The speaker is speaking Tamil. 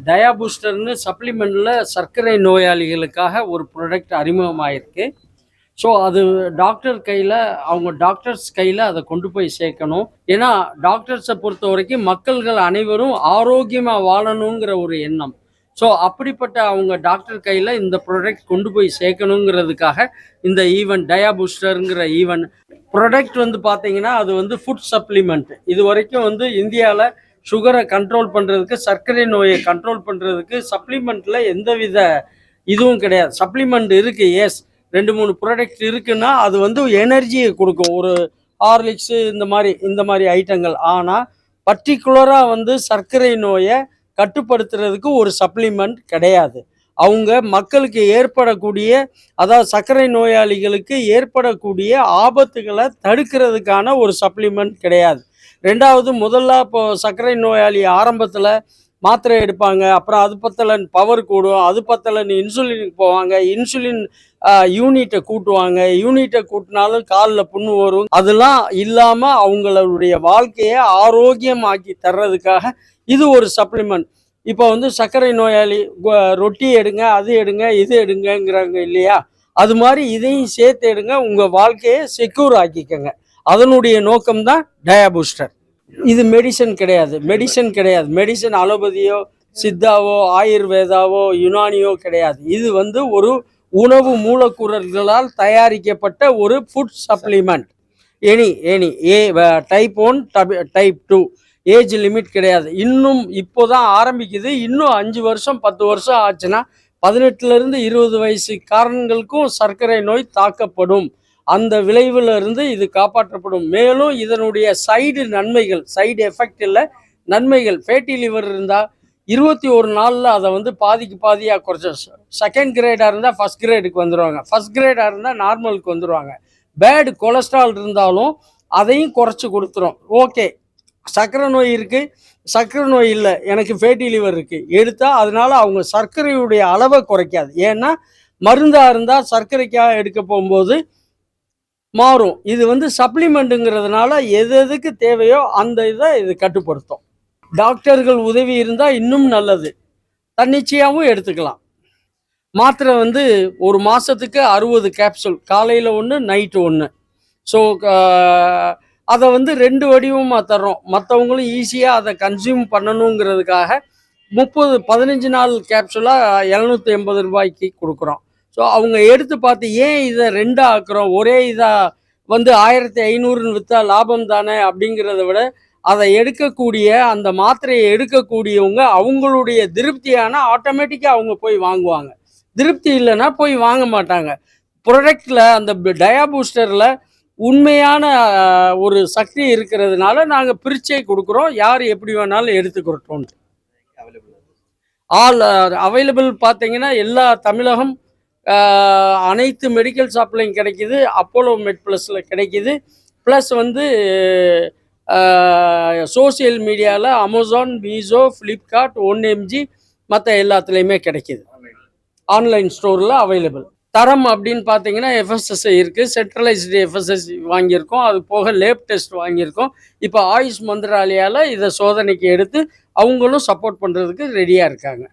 டயா பூஸ்டர்னு சப்ளிமெண்ட்டில் சர்க்கரை நோயாளிகளுக்காக ஒரு ப்ராடக்ட் அறிமுகமாயிருக்கு. ஸோ அது டாக்டர் கையில், அவங்க டாக்டர்ஸ் கையில் அதை கொண்டு போய் சேர்க்கணும். ஏன்னா டாக்டர்ஸை பொறுத்த வரைக்கும் மக்கள்கள் அனைவரும் ஆரோக்கியமாக வாழணுங்கிற ஒரு எண்ணம். ஸோ அப்படிப்பட்ட அவங்க டாக்டர் கையில் இந்த ப்ராடக்ட் கொண்டு போய் சேர்க்கணுங்கிறதுக்காக இந்த ஈவெண்ட், டயா பூஸ்டருங்கிற ஈவெண்ட் ப்ராடக்ட் வந்து பார்த்தீங்கன்னா அது வந்து ஃபுட் சப்ளிமெண்ட். இது வரைக்கும் வந்து இந்தியாவில் சுகரை கண்ட்ரோல் பண்ணுறதுக்கு, சர்க்கரை நோயை கண்ட்ரோல் பண்ணுறதுக்கு சப்ளிமெண்ட்டில் எந்தவித இதுவும் கிடையாது. சப்ளிமெண்ட் இருக்குது, எஸ், 2-3 ப்ராடக்ட் இருக்குன்னா அது வந்து எனர்ஜியை கொடுக்கும், ஒரு ஹார்லிக்ஸு இந்த மாதிரி ஐட்டங்கள். ஆனால் பர்டிகுலராக வந்து சர்க்கரை நோயை கட்டுப்படுத்துறதுக்கு ஒரு சப்ளிமெண்ட் கிடையாது. அவங்க மக்களுக்கு ஏற்படக்கூடிய, அதாவது சர்க்கரை நோயாளிகளுக்கு ஏற்படக்கூடிய ஆபத்துகளை தடுக்கிறதுக்கான ஒரு சப்ளிமெண்ட் கிடையாது. ரெண்டாவது, முதல்ல இப்போ சர்க்கரை நோயாளி ஆரம்பத்தில் மாத்திரை எடுப்பாங்க, அப்புறம் அது பத்தலன் பவர் கூடும், அது பத்தலன் இன்சுலினுக்கு போவாங்க, இன்சுலின் யூனிட்டை கூட்டுவாங்க, யூனிட்டை கூட்டினாலும் காலில் புண்ணு வரும். அதெல்லாம் இல்லாமல் அவங்களுடைய வாழ்க்கையை ஆரோக்கியமாக்கி தர்றதுக்காக இது ஒரு சப்ளிமெண்ட். இப்போ வந்து சர்க்கரை நோயாளி ரொட்டி எடுங்க, அது எடுங்க, இது எடுங்கங்கிறாங்க இல்லையா, அது மாதிரி இதையும் சேர்த்து எடுங்க, உங்கள் வாழ்க்கையை செக்யூர் ஆக்கிக்கங்க. அதனுடைய நோக்கம்தான் டயா பூஸ்டர். இது மெடிசன் கிடையாது. மெடிசன் அலோபதியோ சித்தாவோ ஆயுர்வேதாவோ யுனானியோ கிடையாது. இது வந்து ஒரு உணவு மூலக்கூறுகளால் தயாரிக்கப்பட்ட ஒரு food supplement. Any type 1, type 2 age limit கிடையாது. இன்னும் இப்போதான் ஆரம்பிக்குது. இன்னும் 5 வருஷம் 10 வருஷம் ஆச்சுன்னா 18லேருந்து 20 வயசுக்காரங்களுக்கும் சர்க்கரை நோய் தாக்கப்படும். அந்த விளைவில் இருந்து இது காப்பாற்றப்படும். மேலும் இதனுடைய சைடு எஃபெக்ட் இல்லை, நன்மைகள். ஃபேட்டி லிவர் இருந்தால் 21 நாளில் அதை வந்து பாதியாக குறைச்ச, செகண்ட் கிரேடாக இருந்தால் ஃபஸ்ட் கிரேடுக்கு வந்துடுவாங்க, ஃபஸ்ட் கிரேடாக இருந்தால் நார்மலுக்கு வந்துடுவாங்க. பேட் கொலஸ்ட்ரால் இருந்தாலும் அதையும் குறைச்சி கொடுத்துரும். ஓகே, சர்க்கரை நோய் இருக்குது, சர்க்கரை நோய் இல்லை, எனக்கு ஃபேட்டி லிவர் இருக்குது எடுத்தால் அதனால அவங்க சர்க்கரையுடைய அளவை குறைக்காது. ஏன்னா மருந்தாக இருந்தால் சர்க்கரைக்காக எடுக்க போகும்போது மாறும். இது வந்து சப்ளிமெண்ட்டுங்கிறதுனால எதுக்கு தேவையோ அந்த இதை இது கட்டுப்படுத்தும். டாக்டர்கள் உதவி இருந்தால் இன்னும் நல்லது, தன்னிச்சையாகவும் எடுத்துக்கலாம். மாத்திரை வந்து ஒரு மாதத்துக்கு 60 கேப்சூல், காலையில் 1, நைட்டு 1. ஸோ அதை வந்து 2 வடிவமாக தர்றோம். மற்றவங்களும் ஈஸியாக அதை கன்சியூம் பண்ணணுங்கிறதுக்காக 15 நாள் கேப்சூலாக 780 ரூபாய்க்கு கொடுக்குறோம். ஸோ அவங்க எடுத்து பார்த்து, ஏன் இதை 2 ஆக்குறோம், ஒரே இதாக வந்து 1500ன்னு விற்றா லாபம் தானே அப்படிங்கிறத விட, அதை எடுக்கக்கூடிய அந்த மாத்திரையை எடுக்கக்கூடியவங்க அவங்களுடைய திருப்தியான ஆட்டோமேட்டிக்காக அவங்க போய் வாங்குவாங்க. திருப்தி இல்லைன்னா போய் வாங்க மாட்டாங்க. ப்ராடக்டில் அந்த டயா பூஸ்டரில் உண்மையான ஒரு சக்தி இருக்கிறதுனால நாங்கள் பிரிச்சே கொடுக்குறோம். யார் எப்படி வேணாலும் எடுத்துக்கிறோம். ஆல் அவைலபிள் பார்த்தீங்கன்னா எல்லா தமிழகம் அனைத்து மெடிக்கல் ஷாப்லையும் கிடைக்கிது, அப்போலோ மெட் ப்ளஸில் கிடைக்கிது. ப்ளஸ் வந்து சோசியல் மீடியாவில் அமேசான், மீஷோ, ஃப்ளிப்கார்ட், 1mg மற்ற எல்லாத்துலேயுமே கிடைக்கிது. ஆன்லைன் ஸ்டோரில் அவைலபிள். தரம் அப்படின்னு பார்த்தீங்கன்னா எஃப்எஸ்எஸ்ஐ இருக்குது, சென்ட்ரலைஸ்டு எஃப்எஸ்எஸ்ஐ வாங்கியிருக்கோம், அது போக லேப் டெஸ்ட் வாங்கியிருக்கோம். இப்போ ஆயுஷ் மந்திராலயாவில் இதை சோதனைக்கு எடுத்து அவங்களும் சப்போர்ட் பண்ணுறதுக்கு ரெடியாக இருக்காங்க.